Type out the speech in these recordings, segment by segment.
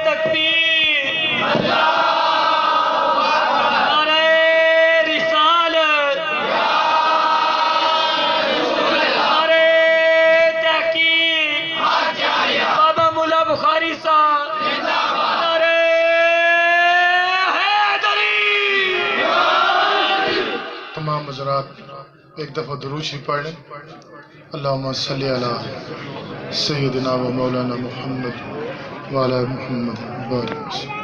تکبیر نعرہ رسالت نعرہ تحقیق بابا مولا بخاری صاحب نعرہ حیدری۔ تمام حضرات ایک دفعہ درود شریف پڑھ لیں۔ اللہم صلی علی سیدنا و مولانا محمد وعلی محمد بارک وسلم۔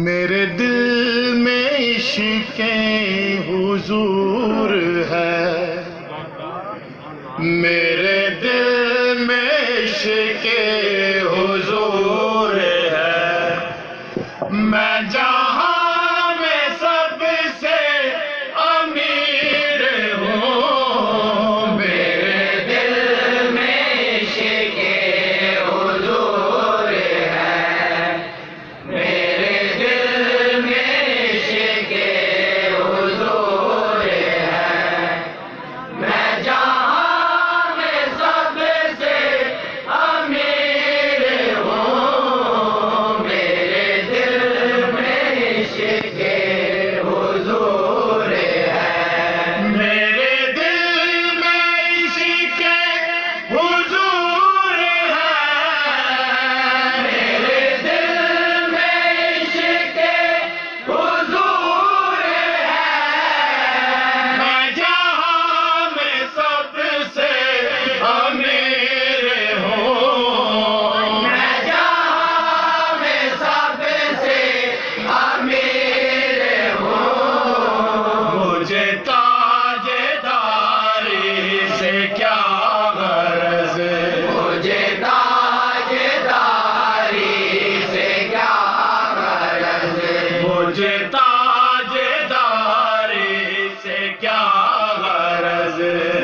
میرے دل میں عشق حضور ہے، میرے دل میں عشق حضور ہے، میں جہاں میں سب سے امیر ہوں، میرے دل میں عشق حضور ہے، میرے دل میں عشق حضور ہے، میں جہاں میں سب سے امیر ہوں، میرے دل میں عشق حضور ہے، میرے دل میں عشق حضور ہے، میرے دل میں عشق حضور ہے، میں جہاں میں سب سے امیر ہوں، میں جہاں میں سب سے امیر ہوں، مجھے تاجداری سے کیا غرض، مجھے تاجداری سے کیا غرض، مجھے تاجداری سے کیا غرض،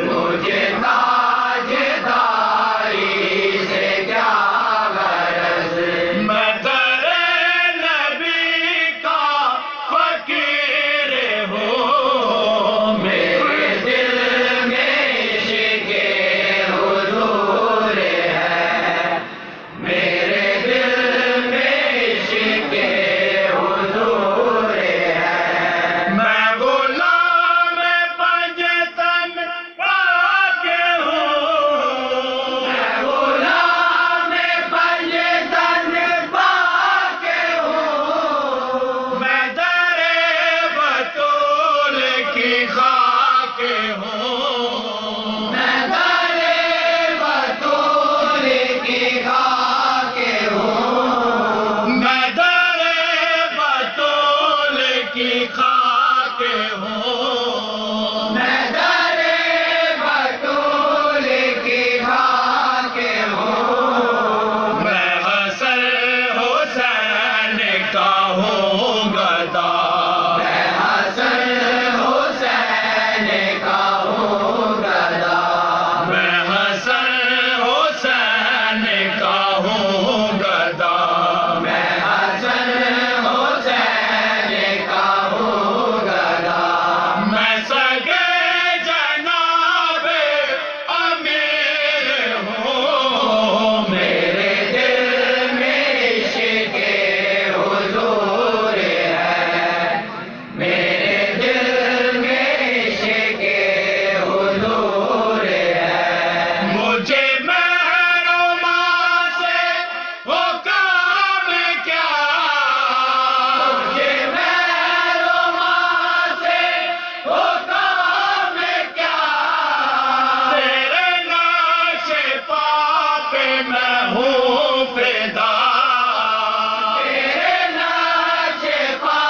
مجھے تاجداری سے کیا غرض، میں در نبی کا فقیر ہوں، میرے دل میں عشق حضور ہے، میرے دل میں عشق حضور ہے، میں غلام پنجتن پاک ہوں، میں غلام پنجتن پاک ہوں، میں در بطول کی خاک ہوں، میں در بطول کی خاک ہوں، میں در بطول کی خاک ہوں، میں در بطول کی خاک ہوں، میں حسن حسین کا ہوں گدا، میں حسن حسین کا ہوں گدا، میں حسن حسین کا ہوں گدا، میں حسن حسین کا ہوں گدا، میں سگے جناب امیر ہوں، میرے دل میں عشق حضور ہے، میرے دل میں عشق حضور ہے، مجھے محروما سے وہ کام کیا، مجھے محروما سے وہ کام کیا، تیرے نقش پا پہ میں ہوں فدا، تیرے نقش پا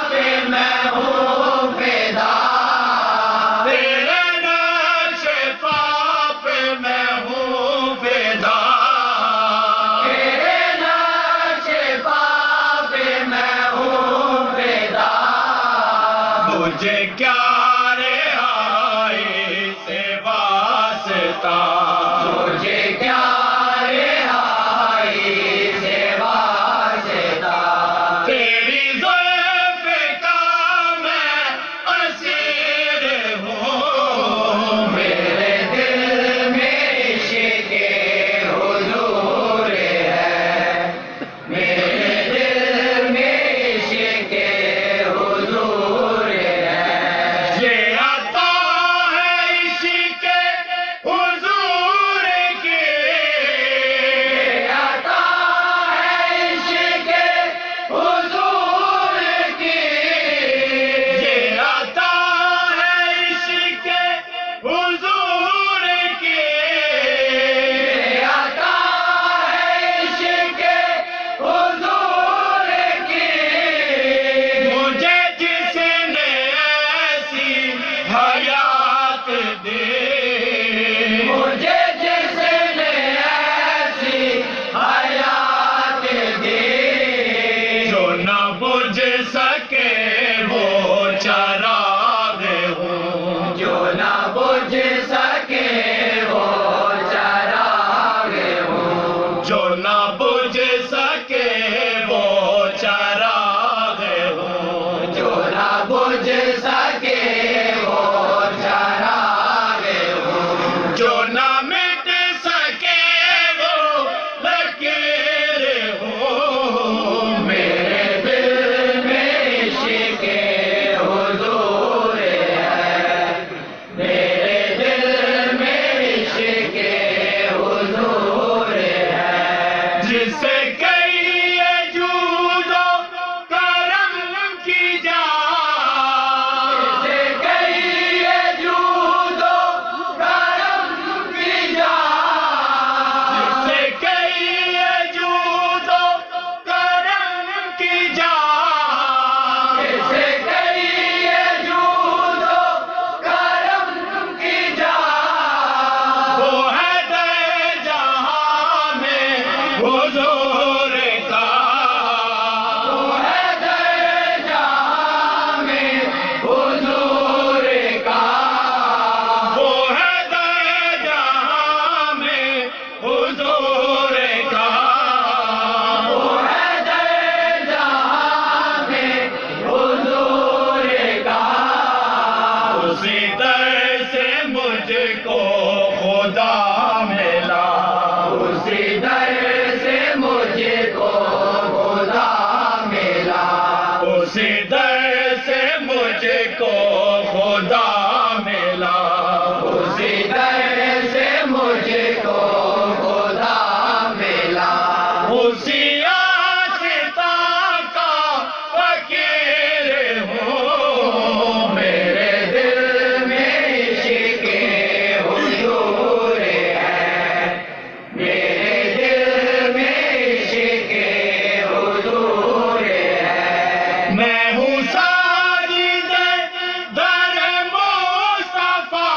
پہ میں ہوں فدا، تیرے نقش پا پہ میں ہوں فدا، تیرے نقش پا پہ میں ہوں فدا، مجھے کیا رہائی سے واسطہ، مجھے کیا رہائی سے واسطہ، تیری زلف کا میں اسیر ہوں، میرے دل بجھ سکے وہ چراغ ہوں، جو نہ مٹ سکے وہ لکیر ہوں، میرے دل میں عشق حضور ہے، میرے دل میں عشق حضور ہے، جس سے کہیے جود و کرم کی جا، جسے کہیے جود و کرم کی جا، جسے کہیے جود و کرم کی جا، جسے کہیے جود و کرم کی جا، وہ ہے در جہاں میں حضور کا، وہ ہے در جہاں میں حضور کا، وہ ہے در جہاں میں حضور کا، وہ ہے در جہاں میں حضور کا، اسی در سے مجھ کو خدا ملا، اسی در سے مجھ کو خدا ملا، اسی در سے مجھ کو خدا ملا، اسی در سے مجھ کو خدا ملا، اسی آشتا کا فقیر ہوں، میرے دل میں عشق حضور ہے، میرے دل میں عشق حضور ہے، میں ہوں ساجد در مصطفیٰ،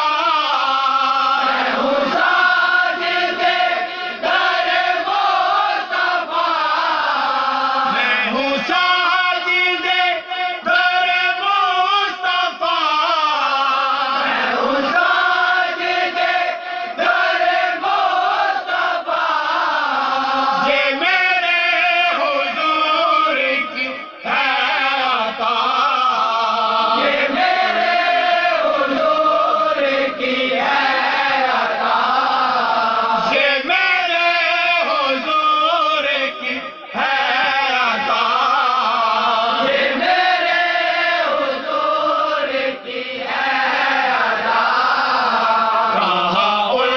میں ہوں ساجد در مصطفیٰ، میں ہوں ساجد در مصطفیٰ، میں ہوں ساجد در مصطفیٰ، یہ میرے حضور کی ہے عطا، یہ میرے حضور کی ہے عطا، یہ میرے حضور کی ہے عطا، یہ میرے حضور کی ہے عطا، کہاں ان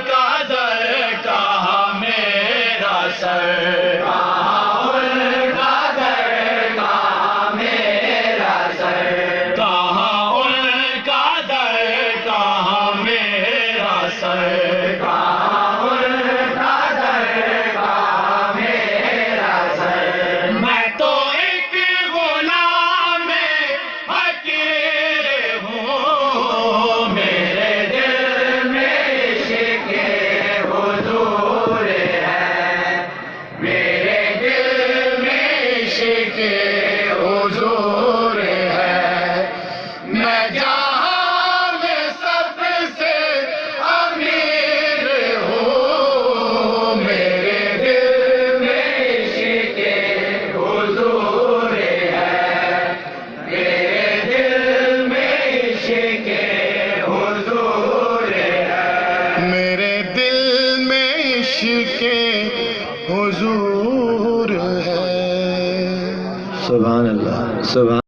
کا در کہاں میرا سر، کہاں ان کا در کہاں میرا سر، کہاں ان کا در کہاں میرا سر، کہاں ان کا در کہاں میرا سر، میں تو ایک غلام حقیر ہوں، میرے دل میں عشق حضور ہے، میرے دل میں عشق حضور ہے، میں جہاں میں سب سے امیر ہوں، میرے دل میں عشق حضور ہے، میرے دل میں عشق حضور ہے، میرے دل میں عشق حضور ہے۔ سبحان اللہ، سبحان